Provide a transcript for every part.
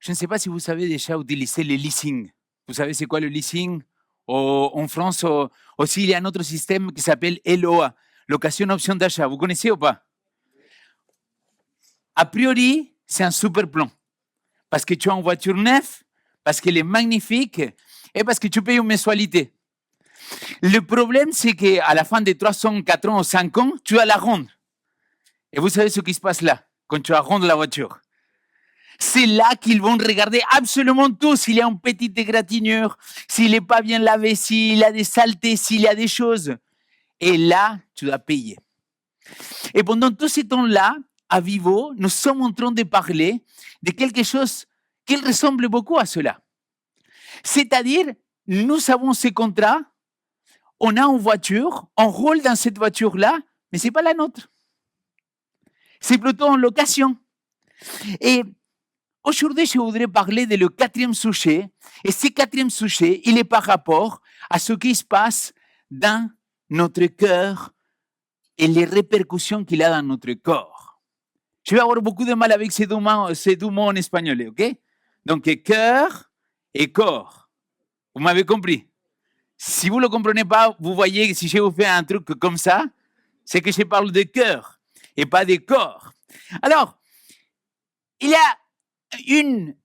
Je ne sais pas si vous savez déjà utiliser le leasing. Vous savez c'est quoi le leasing? En France aussi, il y a un autre système qui s'appelle LOA, location option d'achat. Vous connaissez ou pas? A priori, c'est un super plan. Parce que tu as une voiture neuve, parce qu'elle est magnifique et parce que tu payes une mensualité. Le problème, c'est qu'à la fin de 3 ans, 4 ans ou 5 ans, tu vas la rendre. Et vous savez ce qui se passe là, quand tu vas rendre la voiture. C'est là qu'ils vont regarder absolument tout. S'il y a une petite égratignure, s'il n'est pas bien lavé, s'il y a des saletés, s'il y a des choses. Et là, tu dois payer. Et pendant tout ce temps-là, à Vivo, nous sommes en train de parler de quelque chose qui ressemble beaucoup à cela. C'est-à-dire, nous avons ce contrat, on a une voiture, on roule dans cette voiture-là, mais ce n'est pas la nôtre. C'est plutôt en location. Et aujourd'hui, je voudrais parler de le 4e sujet. Et ce 4e sujet, il est par rapport à ce qui se passe dans notre cœur et les répercussions qu'il a dans notre corps. Je vais avoir beaucoup de mal avec ces deux mots en espagnol, ok? Donc, cœur et corps. Vous m'avez compris? Si vous ne le comprenez pas, vous voyez que si je vous fais un truc comme ça, c'est que je parle de cœur et pas de corps. Alors, il y a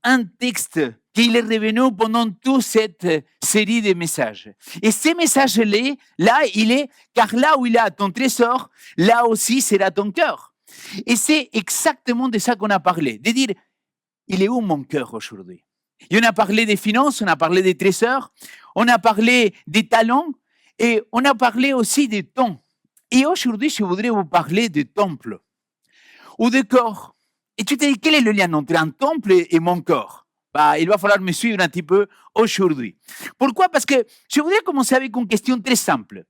un texte qui est revenu pendant toute cette série de messages. Et ces messages-là, il est, car là où il y a ton trésor, là aussi sera ton cœur. Et c'est exactement de ça qu'on a parlé, de dire, il est où mon cœur aujourd'hui? Et on a parlé des finances, on a parlé des trésors, on a parlé des talents et on a parlé aussi des temps. Et aujourd'hui, je voudrais vous parler de temple ou de corps. Et tu te dis, quel est le lien entre un temple et mon corps? Il va falloir me suivre un petit peu aujourd'hui. Pourquoi? Parce que je voudrais commencer avec une question très simple.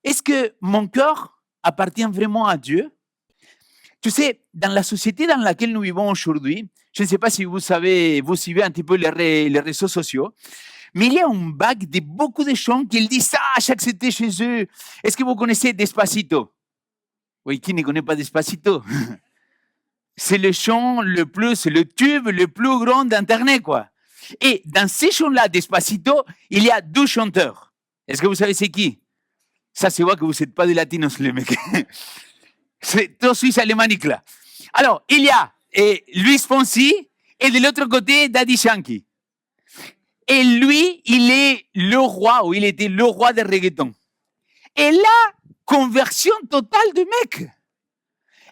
Est-ce que mon corps appartient vraiment à Dieu? Tu sais, dans la société dans laquelle nous vivons aujourd'hui, je ne sais pas si vous savez, vous suivez un petit peu les réseaux sociaux, mais il y a une vague de beaucoup de gens qui disent ça à chaque été chez eux. Est-ce que vous connaissez Despacito? Oui, qui ne connaît pas Despacito? C'est le chant c'est le tube le plus grand d'Internet, quoi. Et dans ces chants-là, Despacito, il y a 2 chanteurs. Est-ce que vous savez c'est qui? Ça, c'est vrai que vous n'êtes pas des latinos, les mecs. C'est tout suisse alémanique, là. Alors, il y a Luis Fonsi et de l'autre côté, Daddy Yankee. Et lui, il est le roi, ou il était le roi des reggaeton. Et là, conversion totale de mec.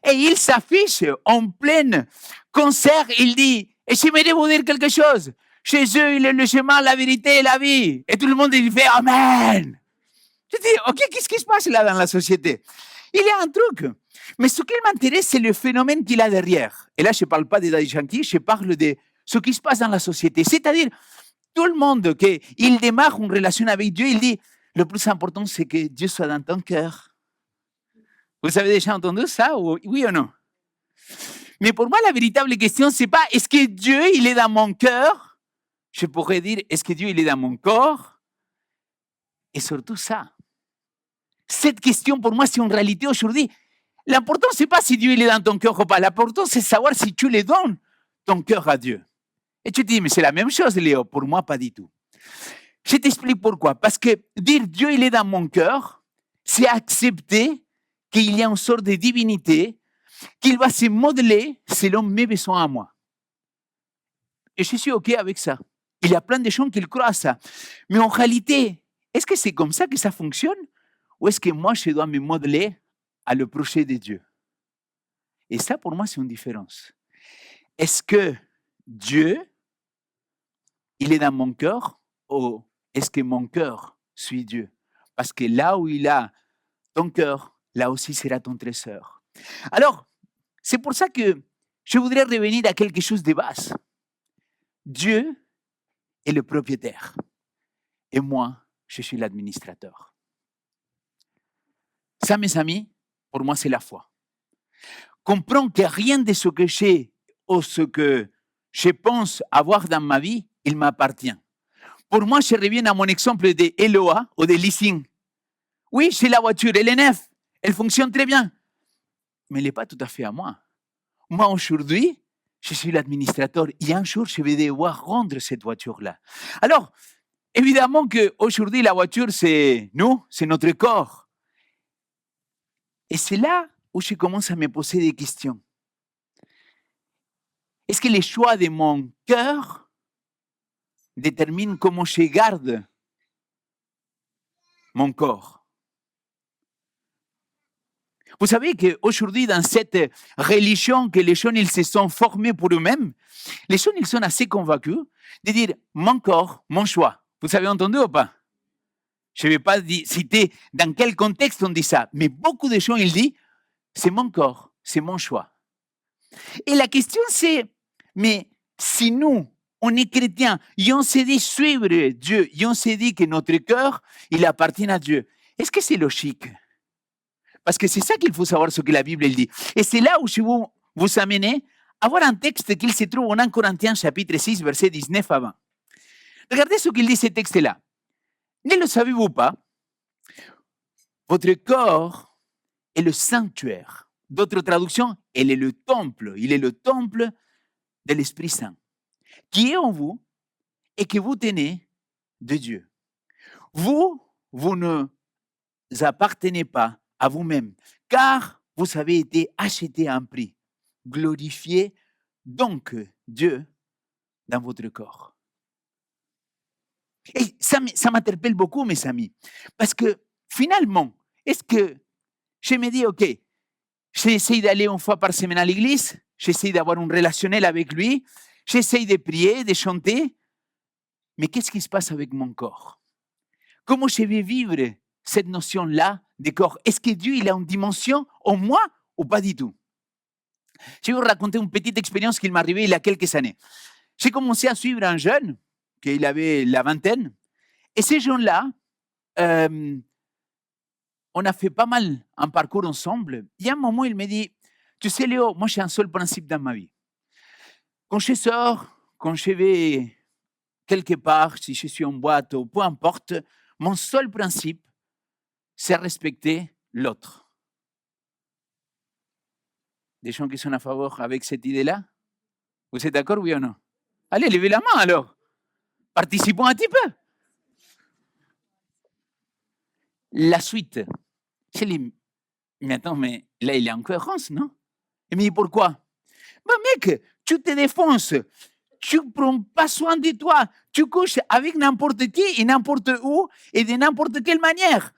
Et il s'affiche en plein concert, il dit, et j'aimerais vous dire quelque chose. Chez eux, il est le chemin, la vérité et la vie. Et tout le monde, il fait Amen. Je dis, ok, qu'est-ce qui se passe là dans la société? Il y a un truc. Mais ce qui m'intéresse, c'est le phénomène qu'il a derrière. Et là, je ne parle pas de Daddy Yankee, je parle de ce qui se passe dans la société. C'est-à-dire, tout le monde, il démarre une relation avec Dieu, il dit, le plus important, c'est que Dieu soit dans ton cœur. Vous avez déjà entendu ça, oui ou non? Mais pour moi, la véritable question, c'est pas est-ce que Dieu, il est dans mon cœur? Je pourrais dire, est-ce que Dieu, il est dans mon corps? Et surtout ça. Cette question, pour moi, c'est une réalité aujourd'hui. L'important, c'est pas si Dieu, il est dans ton cœur ou pas. L'important, c'est savoir si tu le donnes ton cœur à Dieu. Et tu te dis, mais c'est la même chose, Léo. Pour moi, pas du tout. Je t'explique pourquoi. Parce que dire Dieu, il est dans mon cœur, c'est accepter qu'il y a une sorte de divinité, qu'il va se modeler selon mes besoins à moi. Et je suis OK avec ça. Il y a plein de gens qui croient à ça. Mais en réalité, est-ce que c'est comme ça que ça fonctionne? Ou est-ce que moi, je dois me modeler à le projet de Dieu? Et ça, pour moi, c'est une différence. Est-ce que Dieu, il est dans mon cœur ou est-ce que mon cœur suit Dieu? Parce que là où il a ton cœur, là aussi sera ton trésor. Alors, c'est pour ça que je voudrais revenir à quelque chose de base. Dieu est le propriétaire et moi, je suis l'administrateur. Ça, mes amis, pour moi, c'est la foi. Comprends que rien de ce que j'ai ou ce que je pense avoir dans ma vie, il m'appartient. Pour moi, je reviens à mon exemple de LOA ou de leasing. Oui, j'ai la voiture, elle est neuve, elle fonctionne très bien, mais elle n'est pas tout à fait à moi. Moi, aujourd'hui, Je suis l'administrateur et un jour, je vais devoir rendre cette voiture-là. Alors, évidemment qu'aujourd'hui, la voiture, c'est nous, c'est notre corps. Et c'est là où je commence à me poser des questions. Est-ce que les choix de mon cœur déterminent comment je garde mon corps? Vous savez qu'aujourd'hui, dans cette religion que les gens ils se sont formés pour eux-mêmes, les gens ils sont assez convaincus de dire mon corps, mon choix. Vous avez entendu ou pas? Je ne vais pas citer dans quel contexte on dit ça, mais beaucoup de gens ils disent c'est mon corps, c'est mon choix. Et la question c'est, mais si nous, on est chrétiens, et on s'est dit suivre Dieu, et on s'est dit que notre cœur, il appartient à Dieu, est-ce que c'est logique? Parce que c'est ça qu'il faut savoir ce que la Bible dit. Et c'est là où je vais vous amener à voir un texte qu'il se trouve en 1 Corinthiens chapitre 6, versets 19 à 20. Regardez ce qu'il dit ce texte-là. Ne le savez-vous pas? Votre corps est le sanctuaire. D'autres traductions, il est le temple. Il est le temple de l'Esprit Saint, qui est en vous et que vous tenez de Dieu. Vous ne appartenez pas à vous-même, car vous avez été acheté à un prix. Glorifiez donc Dieu dans votre corps. Et ça m'interpelle beaucoup, mes amis, parce que finalement, est-ce que je me dis, OK, j'essaie d'aller une fois par semaine à l'église, j'essaie d'avoir un relationnel avec lui, j'essaie de prier, de chanter, mais qu'est-ce qui se passe avec mon corps? Comment je vais vivre cette notion-là de corps? Est-ce que Dieu il a une dimension en moi ou pas du tout? Je vais vous raconter une petite expérience qui m'est arrivée il y a quelques années. J'ai commencé à suivre un jeune, qui avait la vingtaine, et ces jeunes-là, on a fait pas mal un parcours ensemble. Et à un moment, il me dit, tu sais Léo, moi j'ai un seul principe dans ma vie. Quand je sors, quand je vais quelque part, si je suis en boîte ou peu importe, mon seul principe, c'est respecter l'autre. Des gens qui sont à favor avec cette idée-là? Vous êtes d'accord, oui ou non? Allez, levez la main alors. Participons un petit peu. La suite. Je dis, mais attends, mais là, il est en cohérence, non? Il me dit, pourquoi? Ben, mec, tu te défonces. Tu ne prends pas soin de toi. Tu couches avec n'importe qui et n'importe où et de n'importe quelle manière.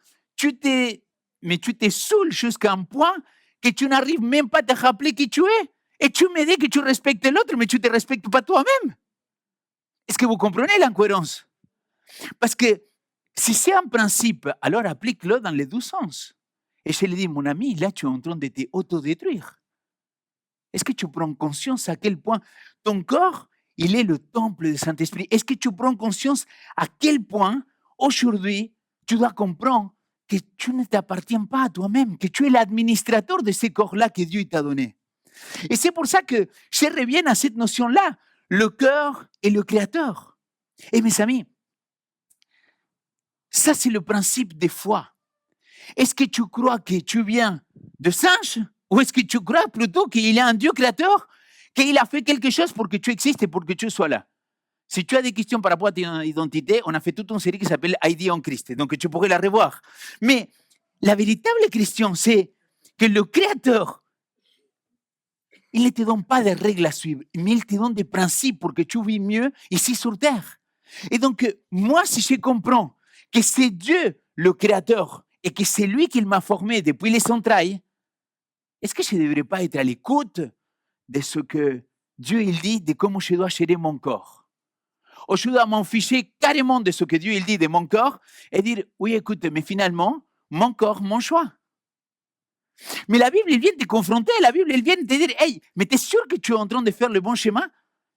Mais tu te saoules jusqu'à un point que tu n'arrives même pas à te rappeler qui tu es. Et tu me dis que tu respectes l'autre, mais tu ne te respectes pas toi-même. Est-ce que vous comprenez l'incohérence? Parce que si c'est un principe, alors applique-le dans les deux sens. Et je lui dis, mon ami, là, tu es en train de te autodétruire. Est-ce que tu prends conscience à quel point ton corps, il est le temple du Saint-Esprit? Est-ce que tu prends conscience à quel point, aujourd'hui, tu dois comprendre que tu ne t'appartiens pas à toi-même, que tu es l'administrateur de ce corps-là que Dieu t'a donné? Et c'est pour ça que je reviens à cette notion-là, le cœur et le créateur. Et mes amis, ça c'est le principe des foi. Est-ce que tu crois que tu viens de singe ou est-ce que tu crois plutôt qu'il y a un Dieu créateur, qu'il a fait quelque chose pour que tu existes et pour que tu sois là? Si tu as des questions par rapport à ton identité, on a fait toute une série qui s'appelle ID en Christ, donc tu pourrais la revoir. Mais la véritable question, c'est que le Créateur, il ne te donne pas des règles à suivre, mais il te donne des principes pour que tu vis mieux ici sur Terre. Et donc, moi, si je comprends que c'est Dieu le Créateur et que c'est lui qui m'a formé depuis les entrailles, est-ce que je ne devrais pas être à l'écoute de ce que Dieu il dit, de comment je dois gérer mon corps? Ou je dois m'en ficher carrément de ce que Dieu il dit de mon corps et dire, oui, écoute, mais finalement, mon corps, mon choix. Mais la Bible, elle vient te confronter, la Bible, elle vient te dire, hey, mais tu es sûr que tu es en train de faire le bon chemin?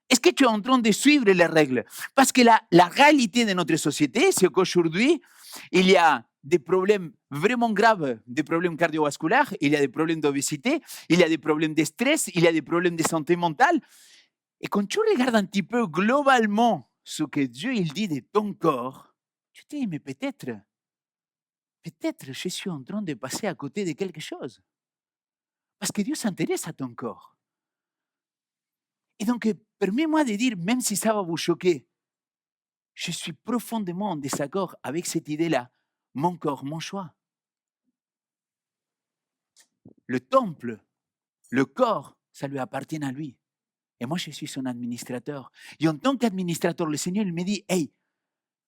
Est-ce que tu es en train de suivre les règles? Parce que la réalité de notre société, c'est qu'aujourd'hui, il y a des problèmes vraiment graves, des problèmes cardiovasculaires, il y a des problèmes d'obésité, il y a des problèmes de stress, il y a des problèmes de santé mentale. Et quand tu regardes un petit peu globalement ce que Dieu il dit de ton corps, tu te dis, mais peut-être je suis en train de passer à côté de quelque chose. Parce que Dieu s'intéresse à ton corps. Et donc, permets-moi de dire, même si ça va vous choquer, je suis profondément en désaccord avec cette idée-là. Mon corps, mon choix. Le temple, le corps, ça lui appartient à lui. Et moi, je suis son administrateur. Et en tant qu'administrateur, le Seigneur il me dit, hey,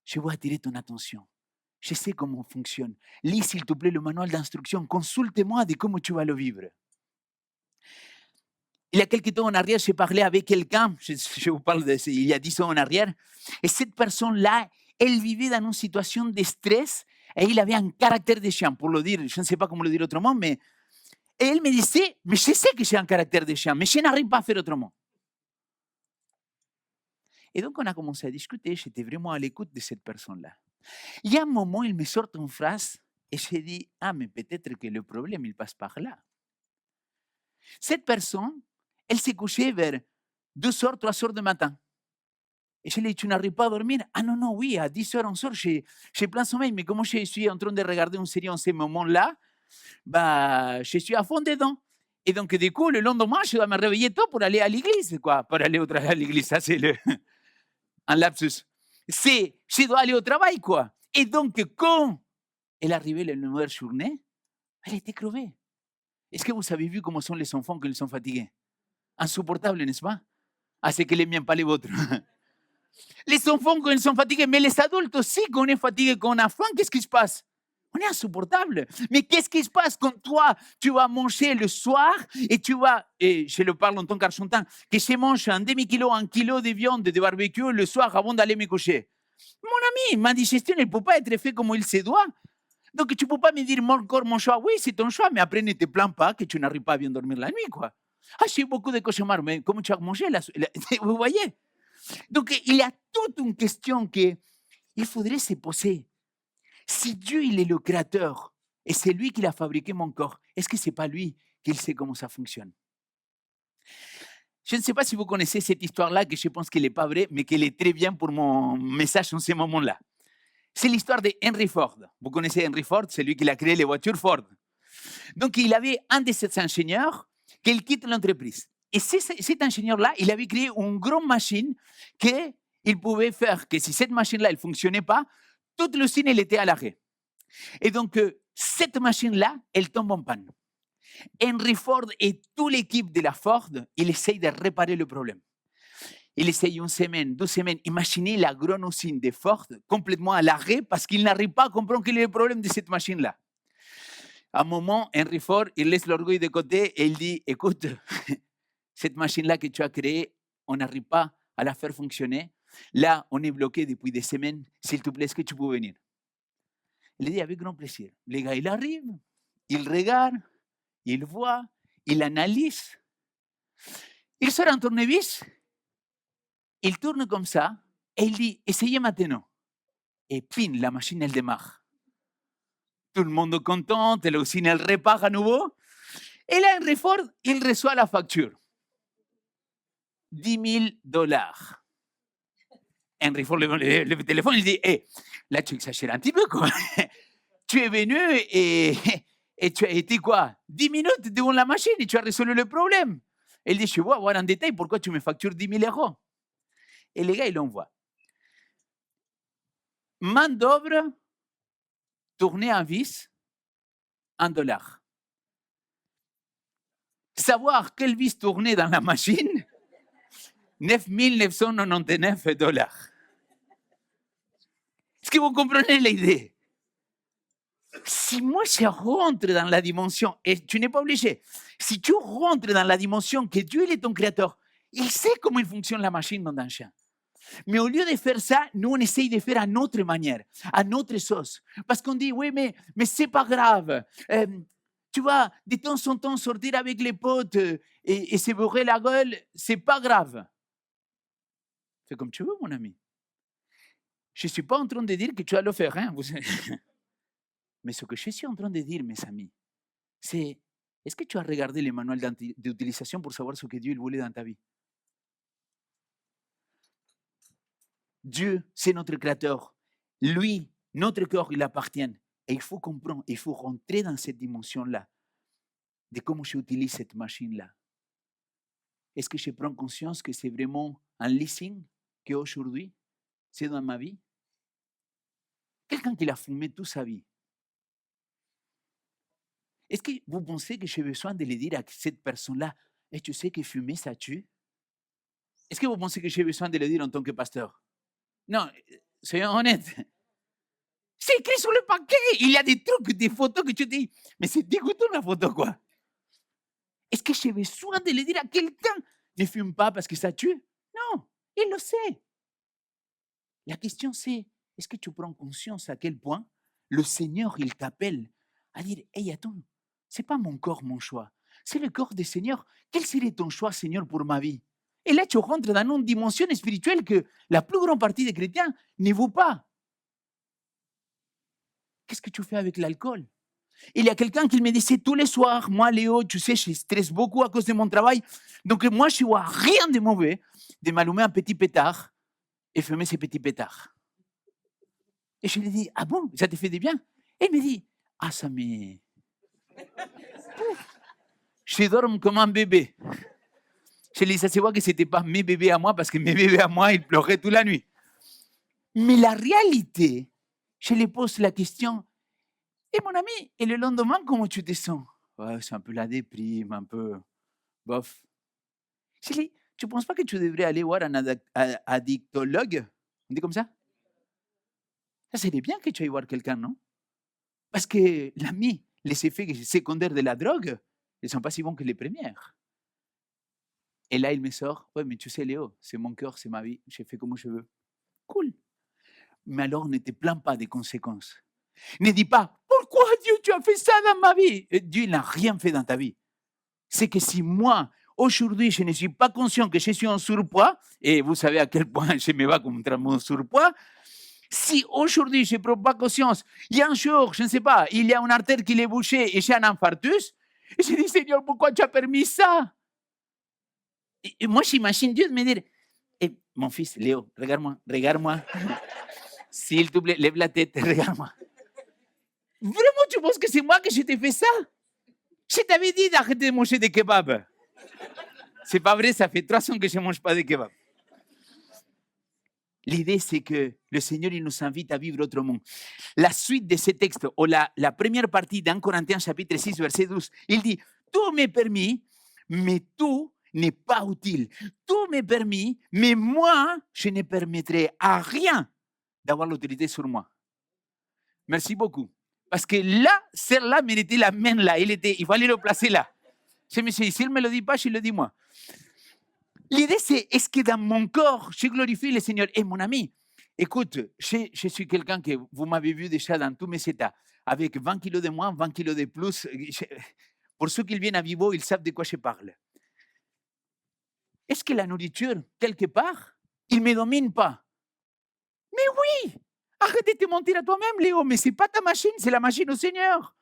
je veux attirer ton attention. Je sais comment on fonctionne. Lis, s'il te plaît, le manuel d'instruction. Consulte-moi de comment tu vas le vivre. Il y a quelques temps en arrière, j'ai parlé avec quelqu'un, je vous parle il y a 10 ans en arrière, et cette personne-là, elle vivait dans une situation de stress et il avait un caractère de chien, pour le dire, je ne sais pas comment le dire autrement, mais et elle me disait, mais je sais que j'ai un caractère de chien, mais je n'arrive pas à faire autrement. Et donc, on a commencé à discuter, j'étais vraiment à l'écoute de cette personne-là. Il y a un moment, il me sort une phrase et j'ai dit, ah, mais peut-être que le problème, il passe par là. Cette personne, elle s'est couchée vers 2h, 3h du matin. Et je lui ai dit, tu n'arrives pas à dormir? Ah non, non, oui, à 10h, 11h, j'ai plein sommeil, mais comme je suis en train de regarder une série en ce moment-là, bah, je suis à fond dedans. Et donc, du coup, le lendemain, je dois me réveiller tôt pour aller à l'église, quoi. Pour aller à l'église, ça c'est un lapsus. C'est, je dois aller au travail, quoi. Et donc, quand elle arrivait la nouvelle journée, elle était crevée. Est-ce que vous avez vu comment sont les enfants quand ils sont fatigués? Insupportables, n'est-ce pas? Ah, c'est que les miens, pas les vôtres. Les enfants quand ils sont fatigués, mais les adultes aussi, quand on est fatigué, quand on a faim, qu'est-ce qui se passe? On est insupportable. Mais qu'est-ce qui se passe quand toi, tu vas manger le soir et tu vas, et je le parle en tant qu'Argentin, que je mange un demi-kilo, 1 kilo de viande de barbecue le soir avant d'aller me coucher. Mon ami, ma digestion ne peut pas être faite comme il se doit. Donc tu ne peux pas me dire mon corps, mon choix. Oui, c'est ton choix, mais après ne te plains pas que tu n'arrives pas à bien dormir la nuit, quoi. Ah, j'ai eu beaucoup de cauchemars, mais comment tu as mangé vous voyez? Donc il y a toute une question qu'il faudrait se poser. Si Dieu, il est le créateur, et c'est lui qui a fabriqué mon corps, est-ce que ce n'est pas lui qui sait comment ça fonctionne? Je ne sais pas si vous connaissez cette histoire-là, que je pense qu'elle n'est pas vraie, mais qu'elle est très bien pour mon message en ce moment-là. C'est l'histoire de Henry Ford. Vous connaissez Henry Ford, c'est lui qui a créé les voitures Ford. Donc, il avait un de ses ingénieurs qui quitte l'entreprise. Et cet ingénieur-là, il avait créé une grande machine qu'il pouvait faire que si cette machine-là ne fonctionnait pas, toute l'usine elle était à l'arrêt. Et donc, cette machine-là, elle tombe en panne. Henry Ford et toute l'équipe de la Ford, ils essayent de réparer le problème. Il essaye 1 semaine, 2 semaines. Imaginez la grande usine de Ford complètement à l'arrêt parce qu'il n'arrive pas à comprendre quel est le problème de cette machine-là. À un moment, Henry Ford, il laisse l'orgueil de côté et il dit, écoute, cette machine-là que tu as créée, on n'arrive pas à la faire fonctionner. Là, on est bloqué depuis des semaines. S'il te plaît, est-ce que tu peux venir? Il dit avec grand plaisir. Le gars, il arrive, il regarde, il voit, il analyse. Il sort un tournevis, il tourne comme ça et il dit, essayez maintenant. Et pin, la machine, elle démarre. Tout le monde est content, l'usine, elle repart à nouveau. Et là, Henry Ford, il reçoit la facture. $10,000. Henry Ford le téléphone, il dit, hey, là, tu exagères un petit peu, quoi. Tu es venu et tu as été quoi? 10 minutes devant la machine et tu as résolu le problème. Il dit, je veux voir en détail pourquoi tu me factures 10 000 euros. Et les gars, ils l'envoient. Main d'œuvre, tourner un vis, $1. Savoir quel vis tourner dans la machine, $9,999. Est-ce que vous comprenez l'idée? Si moi je rentre dans la dimension, et tu n'es pas obligé, si tu rentres dans la dimension que Dieu est ton créateur, il sait comment il fonctionne la machine dans un champ. Mais au lieu de faire ça, nous on essaye de faire à notre manière, à notre sauce. Parce qu'on dit, oui, mais c'est pas grave. Tu vois, de temps en temps, sortir avec les potes et se bourrer la gueule, c'est pas grave. Fais comme tu veux, mon ami. Je ne suis pas en train de dire que tu vas le faire, hein. Mais ce que je suis en train de dire, mes amis, c'est, est-ce que tu as regardé le manuel d'utilisation pour savoir ce que Dieu voulait dans ta vie? Dieu, c'est notre créateur. Lui, notre corps, il appartient. Et il faut comprendre, il faut rentrer dans cette dimension-là de comment j'utilise cette machine-là. est-ce que je prends conscience que c'est vraiment un leasing qu'aujourd'hui, c'est dans ma vie? Quelqu'un qui a fumé toute sa vie. Est-ce que vous pensez que j'ai besoin de le dire à cette personne-là, et tu sais que fumer, ça tue? Est-ce que vous pensez que j'ai besoin de le dire en tant que pasteur? Non, soyons honnêtes. C'est écrit sur le paquet. Il y a des trucs, des photos que tu dis, mais c'est dégoûtant la photo, quoi. Est-ce que j'ai besoin de le dire à quelqu'un? Ne fume pas parce que ça tue? Non, il le sait. La question c'est, est-ce que tu prends conscience à quel point le Seigneur, il t'appelle à dire, hey, attends, c'est pas mon corps, mon choix. C'est le corps du Seigneur. Quel serait ton choix, Seigneur, pour ma vie? Et là, tu rentres dans une dimension spirituelle que la plus grande partie des chrétiens ne voient pas. Qu'est-ce que tu fais avec l'alcool? Il y a quelqu'un qui me disait tous les soirs, moi, Léo, tu sais, je stresse beaucoup à cause de mon travail. Donc, moi, je vois rien de mauvais de m'allumer un petit pétard et fumer ces petits pétards. Et je lui dis, ah bon, ça te fait du bien? Et il me dit, ah, ça me... Je dors comme un bébé. Je lui dis, ça se voit que ce n'était pas mes bébés à moi, parce que mes bébés à moi, ils pleuraient toute la nuit. Mais la réalité, je lui pose la question, et mon ami, et le lendemain, comment tu te sens? Ouais, c'est un peu la déprime, un peu bof. Je lui dis, tu ne penses pas que tu devrais aller voir un addictologue? On dit comme ça? Ça serait bien que tu ailles voir quelqu'un, non? Parce que l'ami, les effets secondaires de la drogue, ils ne sont pas si bons que les premières. Et là, il me sort, ouais, mais tu sais, Léo, c'est mon cœur, c'est ma vie, je fais comme je veux. Cool. Mais alors, ne te plains pas des conséquences. Ne dis pas, pourquoi Dieu, tu as fait ça dans ma vie? Dieu n'a rien fait dans ta vie. C'est que si moi, aujourd'hui, je ne suis pas conscient que je suis en surpoids, et vous savez à quel point je me bats contre mon surpoids, si aujourd'hui je ne prends pas conscience, il y a un jour, je ne sais pas, il y a une artère qui est bouchée et j'ai un infarctus, et je dis, Seigneur, pourquoi tu as permis ça? Et moi, j'imagine Dieu me dire, eh, mon fils, Léo, regarde-moi. S'il te plaît, lève la tête, regarde-moi. Vraiment, tu penses que c'est moi que je t'ai fait ça? Je t'avais dit d'arrêter de manger des kebabs. C'est pas vrai, ça fait 3 ans que je ne mange pas de kebabs. L'idée, c'est que le Seigneur, il nous invite à vivre autrement. La suite de ce texte, ou la première partie d'Un Corinthiens chapitre 6, verset 12, il dit, tout m'est permis, mais tout n'est pas utile. Tout m'est permis, mais moi, je ne permettrai à rien d'avoir l'autorité sur moi. Merci beaucoup. Parce que là, celle-là méritait la main là. Il fallait le placer là. Je me suis dit, s'il ne me le dit pas, je le dis moi. L'idée, c'est, est-ce que dans mon corps, je glorifie le Seigneur? Et mon ami, écoute, je suis quelqu'un que vous m'avez vu déjà dans tous mes états, avec 20 kilos de moins, 20 kilos de plus. Pour ceux qui viennent à Vivo, ils savent de quoi je parle. Est-ce que la nourriture, quelque part, il ne me domine pas? Mais oui! Arrête de te mentir à toi-même, Léo, mais ce n'est pas ta machine, c'est la machine au Seigneur.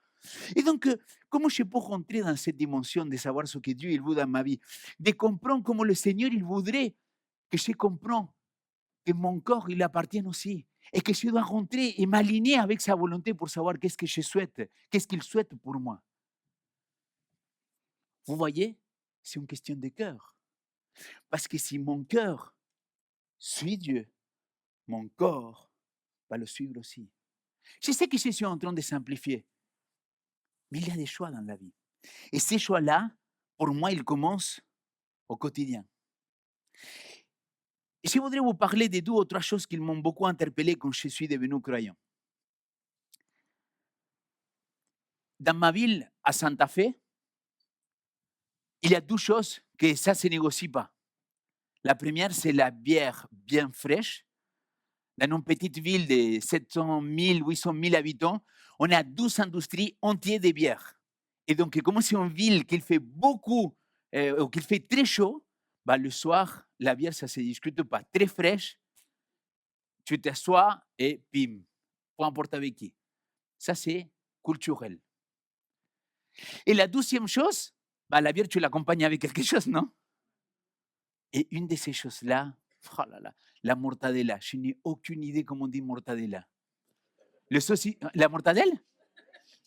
Et donc, comment je peux rentrer dans cette dimension de savoir ce que Dieu il veut dans ma vie, de comprendre comment le Seigneur il voudrait que je comprenne que mon corps il appartient aussi et que je dois rentrer et m'aligner avec sa volonté pour savoir qu'est-ce que je souhaite, qu'est-ce qu'il souhaite pour moi. Vous voyez, c'est une question de cœur. Parce que si mon cœur suit Dieu, mon corps va le suivre aussi. Je sais que je suis en train de simplifier, mais il y a des choix dans la vie. Et ces choix-là, pour moi, ils commencent au quotidien. Et je voudrais vous parler de 2 ou 3 choses qui m'ont beaucoup interpellé quand je suis devenu croyant. Dans ma ville, à Santa Fe, il y a 2 choses que ça ne se négocie pas. La première, c'est la bière bien fraîche. Dans une petite ville de 700 000, 800 000 habitants, on a 12 industries entières de bière. Et donc, comme c'est une ville qui fait beaucoup, ou qui fait très chaud, bah, le soir, la bière, ça ne se discute pas. Très fraîche, tu t'assois et bim, peu importe avec qui. Ça, c'est culturel. Et la deuxième chose, bah, la bière, tu l'accompagnes avec quelque chose, non? Et une de ces choses-là, oh là là, la mortadella. Je n'ai aucune idée comment on dit mortadella. Le saucisson, la mortadelle?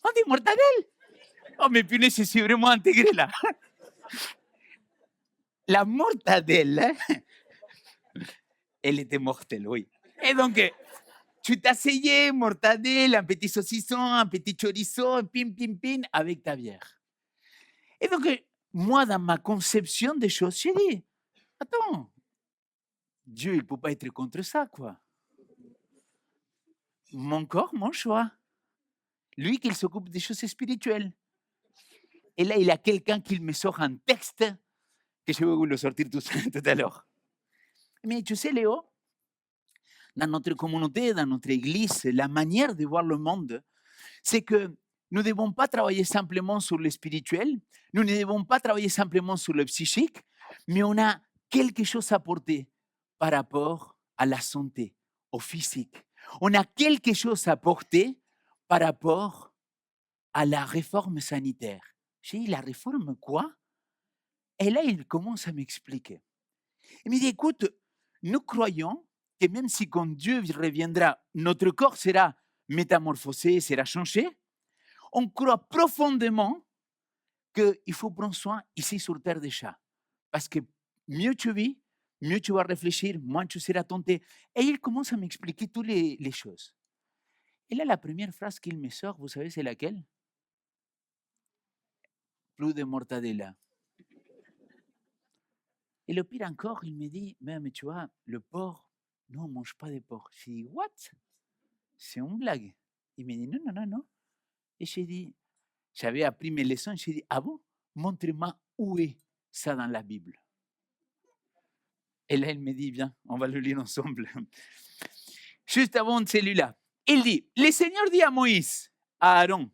On dit mortadelle? Oh, mais punaise, je suis vraiment intégré là. La mortadelle, elle était mortelle, oui. Et donc, tu t'asseyais, mortadelle, un petit saucisson, un petit chorizo, pim, pim, pim, avec ta bière. Et donc, moi, dans ma conception des choses, j'ai dit, attends, Dieu, il ne peut pas être contre ça, quoi. Mon corps, mon choix. Lui, qu'il s'occupe des choses spirituelles. Et là, il y a quelqu'un qui me sort un texte que je vais vous le sortir tout à l'heure. Mais tu sais, Léo, dans notre communauté, dans notre église, la manière de voir le monde, c'est que nous ne devons pas travailler simplement sur le spirituel, nous ne devons pas travailler simplement sur le psychique, mais on a quelque chose à apporter par rapport à la santé, au physique. On a quelque chose à apporter par rapport à la réforme sanitaire. J'ai dit, la réforme quoi? Et là, il commence à m'expliquer. Il me dit, écoute, nous croyons que même si quand Dieu reviendra, notre corps sera métamorphosé, sera changé, on croit profondément qu'il faut prendre soin ici sur terre des chats. Parce que mieux tu vis, mieux tu vas réfléchir, moins tu seras tenté. Et il commence à m'expliquer toutes les choses. Et là, la première phrase qu'il me sort, vous savez, c'est laquelle? Plus de mortadella. Et le pire encore, il me dit, mais tu vois, le porc, nous, on ne mange pas de porc. J'ai dit, what? C'est une blague. Il me dit, non, non, non, non. Et j'ai dit, j'avais appris mes leçons, j'ai dit, ah bon? Montre-moi où est ça dans la Bible. Et là, il me dit, viens, on va le lire ensemble. Juste avant de celui-là, il dit, le Seigneur dit à Moïse, à Aaron,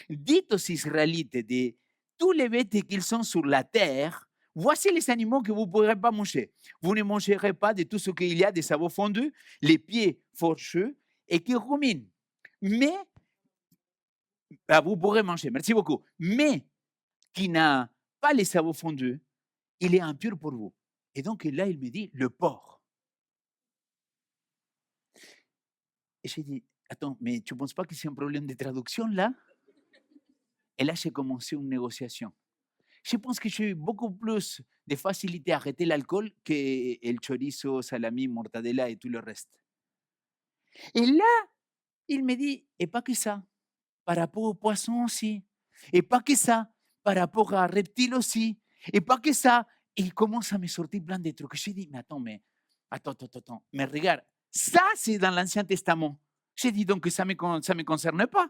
dites aux Israélites de tous les bêtes qu'ils sont sur la terre, voici les animaux que vous ne pourrez pas manger. Vous ne mangerez pas de tout ce qu'il y a de sabots fondus, les pieds fourchus et qui ruminent. Mais, vous pourrez manger, merci beaucoup, mais qui n'a pas les sabots fondus, il est impur pour vous. Et donc là, il me dit, le porc. Et j'ai dit, attends, mais tu ne penses pas que c'est un problème de traduction là? Et là, j'ai commencé une négociation. Je pense que j'ai eu beaucoup plus de facilité à arrêter l'alcool que le chorizo, salami, mortadella et tout le reste. Et là, il me dit, et pas que ça, par rapport aux poissons aussi, et pas que ça, par rapport à reptiles aussi, et pas que ça. Et il commence à me sortir plein de trucs. J'ai dit, mais attends, mais regarde, ça c'est dans l'Ancien Testament. J'ai dit donc que ça me concerne pas.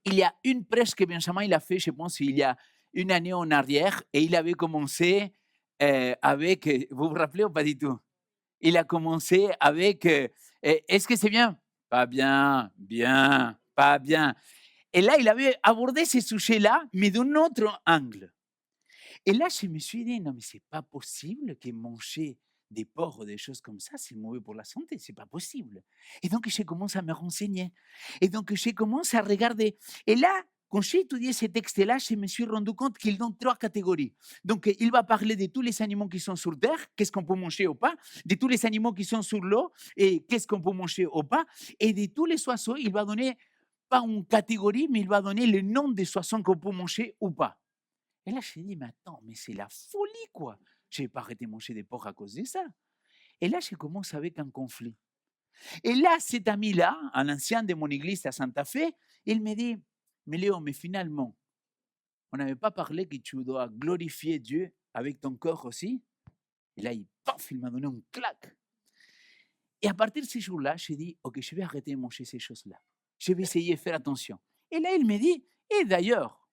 Il y a une prêche que Benjamin il a fait, je pense, il y a une année en arrière, et il avait commencé avec, vous vous rappelez ou pas du tout? Il a commencé avec, est-ce que c'est bien? Pas bien, bien, pas bien. Et là, il avait abordé ce sujet-là, mais d'un autre angle. Et là, je me suis dit, non, mais c'est pas possible que manger des porcs ou des choses comme ça, c'est mauvais pour la santé, c'est pas possible. Et donc, j'ai commencé à me renseigner. Et donc, j'ai commencé à regarder. Et là, quand j'ai étudié ces textes-là, je me suis rendu compte qu'ils donnent trois catégories. Donc, il va parler de tous les animaux qui sont sur terre, qu'est-ce qu'on peut manger ou pas, de tous les animaux qui sont sur l'eau, et qu'est-ce qu'on peut manger ou pas, et de tous les oiseaux, il va donner, pas une catégorie, mais il va donner le nom des oiseaux qu'on peut manger ou pas. Et là, je me dit, mais attends, mais c'est la folie, quoi. Je n'ai pas arrêté de manger des porcs à cause de ça. Et là, je commence avec un conflit. Et là, cet ami-là, un ancien de mon église à Santa Fe, il me dit, mais Léo, mais finalement, on n'avait pas parlé que tu dois glorifier Dieu avec ton corps aussi? Et là, il m'a donné une claque. Et à partir de ce jour-là, j'ai dit, ok, je vais arrêter de manger ces choses-là. Je vais essayer de faire attention. Et là, il me dit, et d'ailleurs,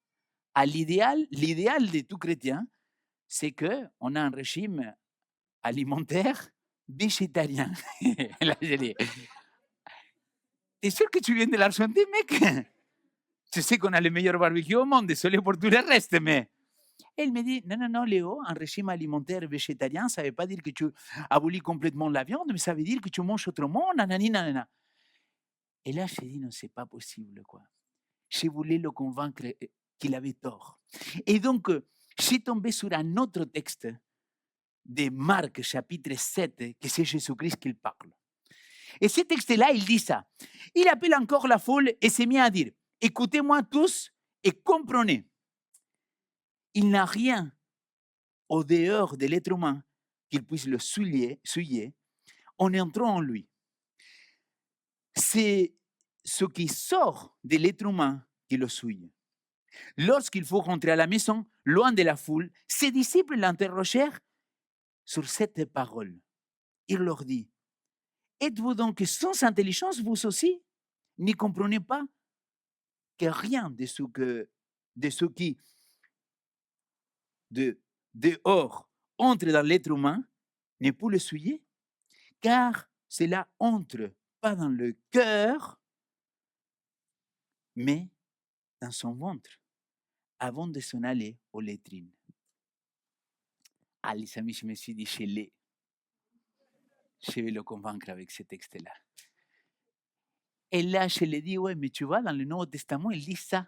à l'idéal de tout chrétien, c'est qu'on a un régime alimentaire végétarien. Là, je dis, t'es sûr que tu viens de l'Argentine, mec? Je sais qu'on a le meilleur barbecue au monde, désolé pour tout le reste, mais... Elle me dit, non, Léo, un régime alimentaire végétarien, ça ne veut pas dire que tu abolis complètement la viande, mais ça veut dire que tu manges autrement, nanani, nanana. Et là, j'ai dit, non, c'est pas possible, quoi. Je voulais le convaincre qu'il avait tort. Et donc, j'ai tombé sur un autre texte de Marc, chapitre 7, que c'est Jésus-Christ qui parle. Et ce texte-là, il dit ça. Il appelle encore la foule et s'est mis à dire, écoutez-moi tous et comprenez. Il n'a rien au dehors de l'être humain, qu'il puisse le souiller en entrant en lui. C'est ce qui sort de l'être humain qui le souille. Lorsqu'il faut rentrer à la maison, loin de la foule, ses disciples l'interrogèrent sur cette parole. Il leur dit, êtes-vous donc sans intelligence, vous aussi? N'y comprenez pas que rien de ce qui dehors entre dans l'être humain ne peut le souiller, car cela entre pas dans le cœur, mais dans son ventre, avant de s'en aller aux latrines. Ah, les amis, je me suis dit, je vais le convaincre avec ce texte-là. Et là, je lui ai dit, ouais, mais tu vois, dans le Nouveau Testament, il dit ça.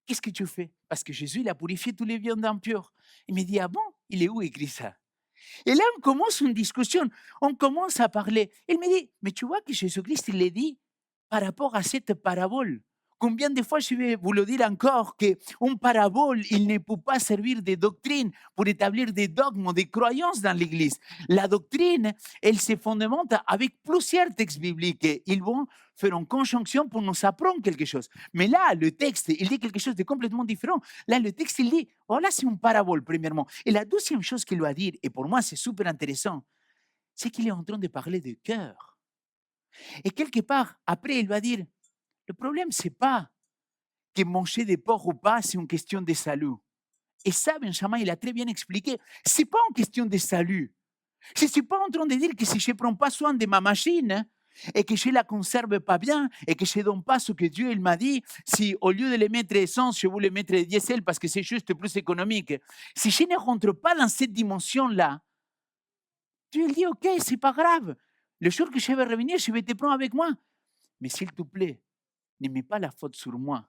Qu'est-ce que tu fais? Parce que Jésus, il a purifié tous les viandes impures. Il me dit, ah bon? Il est où écrit ça? Et là, on commence une discussion, on commence à parler. Il me dit, mais tu vois que Jésus-Christ, il l'a dit par rapport à cette parabole. Combien de fois je vais vous le dire encore qu'une parabole, il ne peut pas servir de doctrine pour établir des dogmes, des croyances dans l'Église. La doctrine, elle se fondamente avec plusieurs textes bibliques. Ils vont faire une conjonction pour nous apprendre quelque chose. Mais là, le texte, il dit quelque chose de complètement différent. Là, le texte, il dit, oh là, c'est une parabole, premièrement. Et la deuxième chose qu'il doit dire, et pour moi, c'est super intéressant, c'est qu'il est en train de parler de cœur. Et quelque part, après, il va dire, le problème, ce n'est pas que manger des porcs ou pas, c'est une question de salut. Et ça, Benjamin, il a très bien expliqué. Ce n'est pas une question de salut. Je ne suis pas en train de dire que si je ne prends pas soin de ma machine et que je ne la conserve pas bien et que je ne donne pas ce que Dieu il m'a dit, si au lieu de les mettre essence, je voulais mettre diesel parce que c'est juste plus économique, si je ne rentre pas dans cette dimension-là, Dieu il dit, ok, ce n'est pas grave. Le jour que je vais revenir, je vais te prendre avec moi. Mais s'il te plaît, ne mets pas la faute sur moi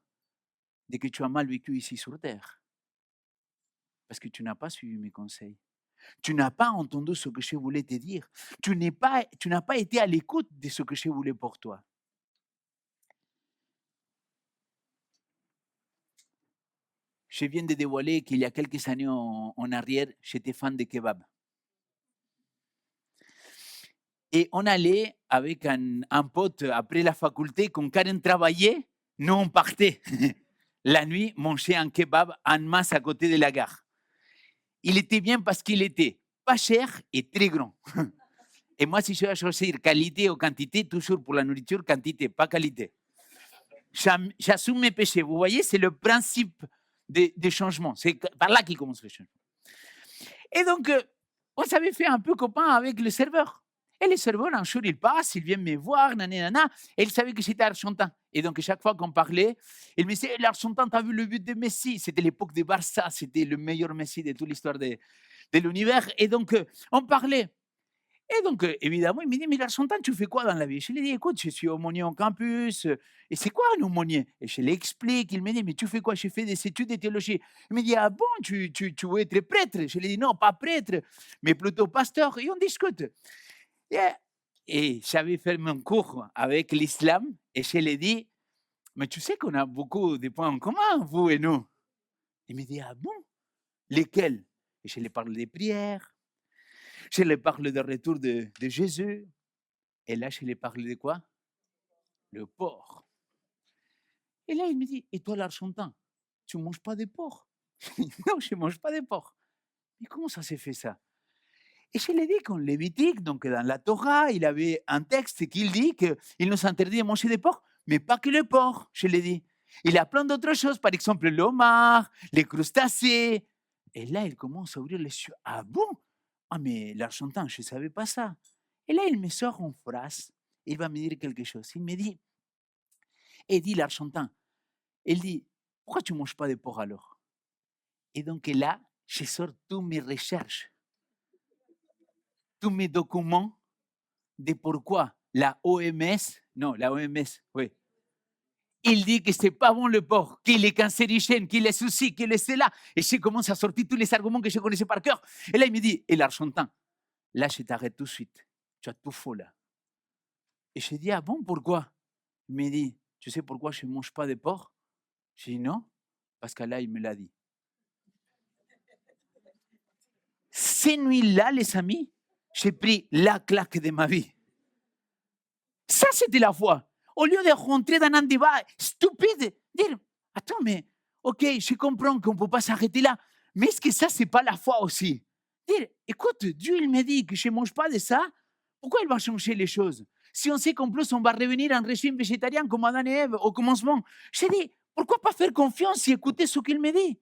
de que tu as mal vécu ici sur terre. Parce que tu n'as pas suivi mes conseils. Tu n'as pas entendu ce que je voulais te dire. Tu n'as pas été à l'écoute de ce que je voulais pour toi. Je viens de dévoiler qu'il y a quelques années en arrière, j'étais fan de kebab. Et on allait avec un pote après la faculté, quand Karen travaillait, nous on partait. La nuit, manger un kebab en masse à côté de la gare. Il était bien parce qu'il était pas cher et très grand. Et moi, si je dois choisir qualité ou quantité, toujours pour la nourriture, quantité, pas qualité. J'assume mes péchés. Vous voyez, c'est le principe des changements. C'est par là qu'il commence le changement. Et donc, on s'avait fait un peu copain avec le serveur. Et le serveur, un jour, il passe, il vient me voir, nanana, et il savait que j'étais argentin. Et donc, chaque fois qu'on parlait, il me disait, l'Argentin, t'as vu le but de Messi? C'était l'époque de Barça, c'était le meilleur Messi de toute l'histoire de l'univers. Et donc, on parlait. Et donc, évidemment, il me dit, mais l'Argentin, tu fais quoi dans la vie? Je lui ai dit, écoute, je suis aumônier en campus. Et c'est quoi un aumônier? Et je l'explique. Il me dit, mais tu fais quoi? J'ai fait des études de théologie. Il me dit, ah bon, tu veux être prêtre? Je lui ai dit, non, pas prêtre, mais plutôt pasteur. Et on discute. Et j'avais fait mon cours avec l'islam. Et je lui ai dit, mais tu sais qu'on a beaucoup de points en commun, vous et nous. Il me dit, ah bon? Lesquels? Et je lui parle des prières. Je lui parle du retour de Jésus. Et là, je lui parle de quoi? Le porc. Et là, il me dit, et toi, l'Argentin, tu ne manges pas de porc? Non, je ne mange pas de porc. Mais comment ça s'est fait ça? Et je lui ai dit qu'en Lévitique, donc dans la Torah, il avait un texte qui dit qu'il nous interdit de manger des porcs, mais pas que le porc, je lui ai dit. Il y a plein d'autres choses, par exemple l'homard, les crustacés. Et là, il commence à ouvrir les yeux. Ah bon? Ah, mais l'Argentin, je ne savais pas ça. Et là, il me sort une phrase. Il va me dire quelque chose. Il me dit, et dit l'Argentin, il dit, pourquoi tu ne manges pas de porc alors? Et donc là, je sors toutes mes recherches, tous mes documents de pourquoi la OMS, oui, il dit que c'est pas bon le porc, qu'il est cancérigène, qu'il est ceci, qu'il est cela. Et je commence à sortir tous les arguments que je connaissais par cœur. Et là, il me dit, et l'Argentin, là, je t'arrête tout de suite. Tu as tout faux là. Et je dis, ah bon, pourquoi? Il me dit, tu sais pourquoi je ne mange pas de porc? Je dis, non, parce que là, il me l'a dit. Ces nuits-là, les amis, j'ai pris la claque de ma vie. Ça, c'était la foi. Au lieu de rentrer dans un débat stupide, dire, attends, mais ok, je comprends qu'on ne peut pas s'arrêter là, mais est-ce que ça, c'est pas la foi aussi? Dire, écoute, Dieu, il me dit que je ne mange pas de ça, pourquoi il va changer les choses? Si on sait qu'en plus, on va revenir à un régime végétarien comme Adam et Ève au commencement, je dis, pourquoi pas faire confiance et écouter ce qu'il me dit?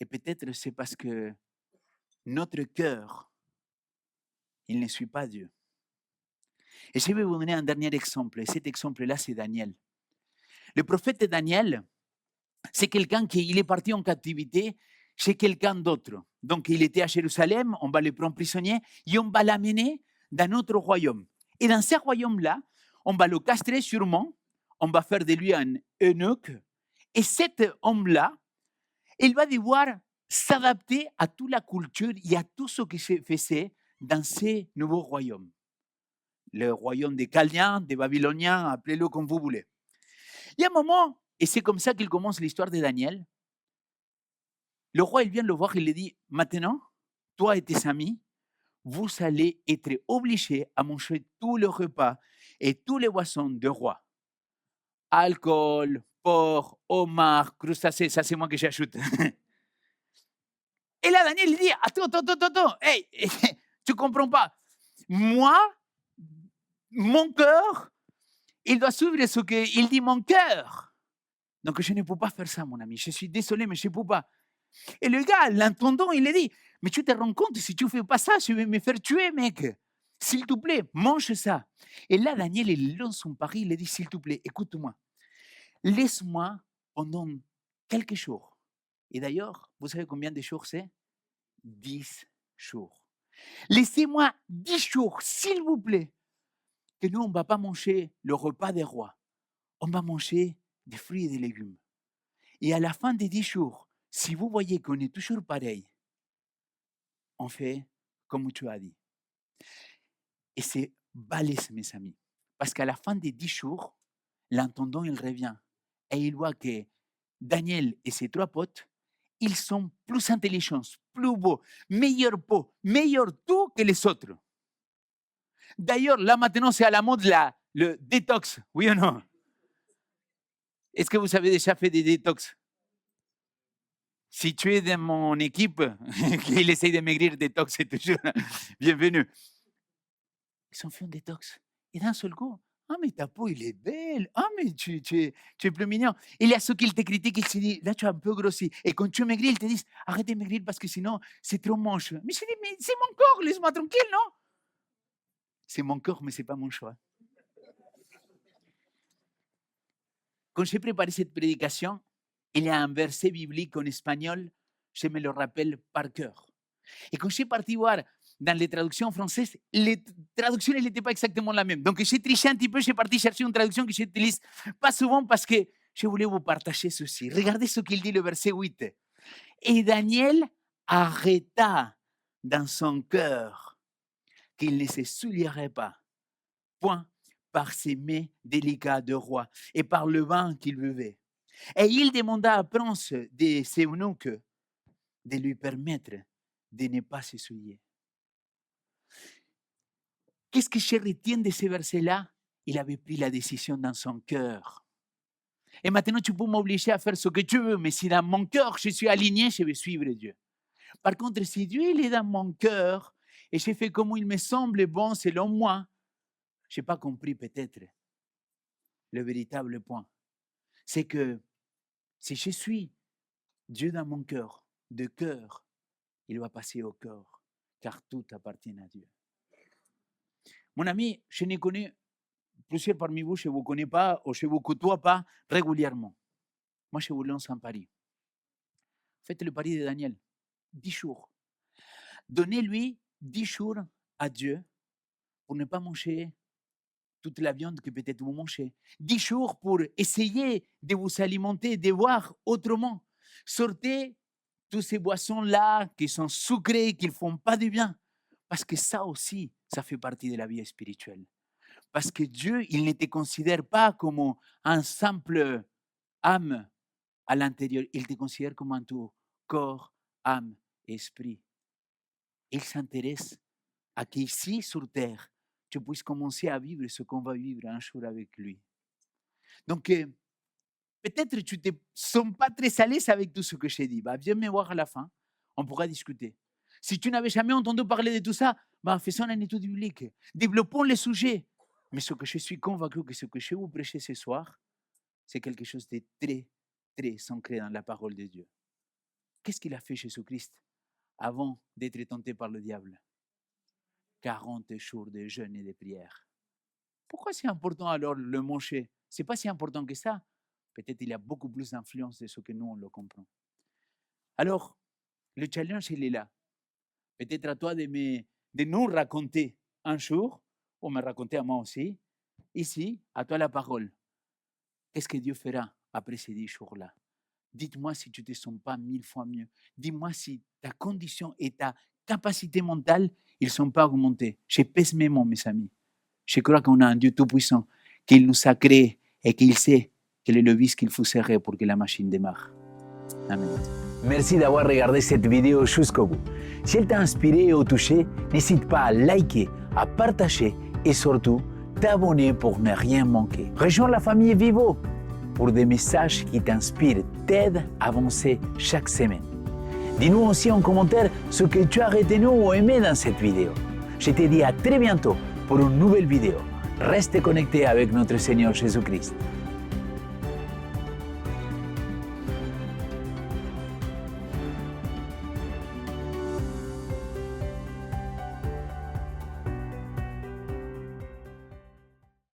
Et peut-être c'est parce que notre cœur, il ne suit pas Dieu. Et je vais vous donner un dernier exemple. Et cet exemple-là, c'est Daniel. Le prophète Daniel, c'est quelqu'un qui est parti en captivité chez quelqu'un d'autre. Donc, il était à Jérusalem, on va le prendre prisonnier et on va l'amener dans notre royaume. Et dans ce royaume-là, on va le castrer sûrement, on va faire de lui un eunuque. Et cet homme-là, il va devoir s'adapter à toute la culture et à tout ce qui se faisait dans ces nouveaux royaumes. Le royaume des Chaldéens, des Babyloniens, appelez-le comme vous voulez. Il y a un moment, et c'est comme ça qu'il commence l'histoire de Daniel, le roi, il vient le voir, il lui dit, maintenant, toi et tes amis, vous allez être obligés à manger tous les repas et tous les boissons du roi. Alcool, porc, homard, crustacés, ça c'est moi que j'ajoute. Et là, Daniel, il dit, attends, hey, tu comprends pas. Moi, mon cœur, il doit suivre ce qu'il dit mon cœur. Donc, je ne peux pas faire ça, mon ami. Je suis désolé, mais je ne peux pas. Et le gars, l'entendant, il lui dit, mais tu te rends compte, si tu ne fais pas ça, je vais me faire tuer, mec. S'il te plaît, mange ça. Et là, Daniel, il lance son pari, il lui dit, s'il te plaît, écoute-moi. Laisse-moi pendant quelques jours. Et d'ailleurs, vous savez combien de jours c'est? 10 jours. Laissez-moi 10 jours, s'il vous plaît. Que nous, on ne va pas manger le repas des rois. On va manger des fruits et des légumes. Et à la fin des 10 jours, si vous voyez qu'on est toujours pareil, on fait comme tu as dit. Et c'est balèze, mes amis. Parce qu'à la fin des 10 jours, l'intendant, il revient. Et il voit que Daniel et ses 3 potes, ils sont plus intelligents, plus beaux, meilleurs peau, meilleurs tout que les autres. D'ailleurs, là maintenant, c'est à la mode le détox, oui ou non? Est-ce que vous avez déjà fait des détox? Si tu es dans mon équipe, qu'il essaye de maigrir, détox, c'est toujours bienvenu. Ils ont fait un détox. Et d'un seul coup, ah, mais ta peau, il est belle. Ah, mais tu es plus mignon. Il y a ceux qui te critiquent, ils se disent, là, tu as un peu grossi. Et quand tu maigris, ils te disent, arrête de maigrir parce que sinon, c'est trop moche. Mais je dis, mais c'est mon corps, laisse-moi tranquille, non? C'est mon corps, mais ce n'est pas mon choix. Quand j'ai préparé cette prédication, il y a un verset biblique en espagnol, je me le rappelle par cœur. Et quand je suis parti voir dans les traductions françaises, les traductions n'étaient pas exactement la même. Donc j'ai triché un petit peu, j'ai parti chercher une traduction que j'utilise pas souvent parce que je voulais vous partager ceci. Regardez ce qu'il dit le verset 8. Et Daniel arrêta dans son cœur qu'il ne se souillerait pas, point, par ses mets délicats de roi et par le vin qu'il buvait. Et il demanda à prince de ses eunuques de lui permettre de ne pas se souiller. Qu'est-ce que je retiens de ce verset-là? Il avait pris la décision dans son cœur. Et maintenant, tu peux m'obliger à faire ce que tu veux, mais si dans mon cœur, je suis aligné, je vais suivre Dieu. Par contre, si Dieu il est dans mon cœur et je fais comme il me semble bon selon moi, je n'ai pas compris peut-être le véritable point. C'est que si je suis Dieu dans mon cœur, de cœur, il va passer au cœur, car tout appartient à Dieu. Mon ami, je ne connais plusieurs parmi vous, je ne vous connais pas ou je ne vous côtoie pas régulièrement. Moi, je vous lance un pari. Faites le pari de Daniel. 10 jours. Donnez-lui 10 jours à Dieu pour ne pas manger toute la viande que peut-être vous mangez. 10 jours pour essayer de vous alimenter, de voir autrement. Sortez toutes ces boissons-là qui sont sucrées, qui ne font pas de bien. Parce que ça aussi, ça fait partie de la vie spirituelle. Parce que Dieu, il ne te considère pas comme un simple âme à l'intérieur. Il te considère comme un tout, corps, âme esprit. Il s'intéresse à qu'ici, sur terre, tu puisses commencer à vivre ce qu'on va vivre un jour avec lui. Donc, peut-être que tu ne te sens pas très à l'aise avec tout ce que je t'ai dit. Viens me voir à la fin, on pourra discuter. Si tu n'avais jamais entendu parler de tout ça, faisons une étude biblique, développons les sujets. Mais ce que je suis convaincu que ce que je vais vous prêcher ce soir, c'est quelque chose de très, très ancré dans la parole de Dieu. Qu'est-ce qu'il a fait Jésus-Christ avant d'être tenté par le diable? 40 jours de jeûne et de prière. Pourquoi c'est important alors le manger? Ce n'est pas si important que ça. Peut-être il y a beaucoup plus d'influence de ce que nous, on le comprend. Alors, le challenge, il est là. Peut-être à toi de nous raconter un jour, ou me raconter à moi aussi, ici, à toi la parole. Qu'est-ce que Dieu fera après ces 10 jours-là? Dites-moi si tu ne te sens pas 1000 fois mieux. Dis-moi si ta condition et ta capacité mentale, ils ne sont pas augmentés. Je pèse mes mots, mes amis. Je crois qu'on a un Dieu tout-puissant, qu'il nous a créés et qu'il sait quel est le vice qu'il faut serrer pour que la machine démarre. Amen. Merci d'avoir regardé cette vidéo jusqu'au bout. Si elle t'a inspiré ou touché, n'hésite pas à liker, à partager et surtout t'abonner pour ne rien manquer. Rejoins la famille Vivo pour des messages qui t'inspirent, t'aident à avancer chaque semaine. Dis-nous aussi en commentaire ce que tu as retenu ou aimé dans cette vidéo. Je te dis à très bientôt pour une nouvelle vidéo. Reste connecté avec notre Seigneur Jésus-Christ.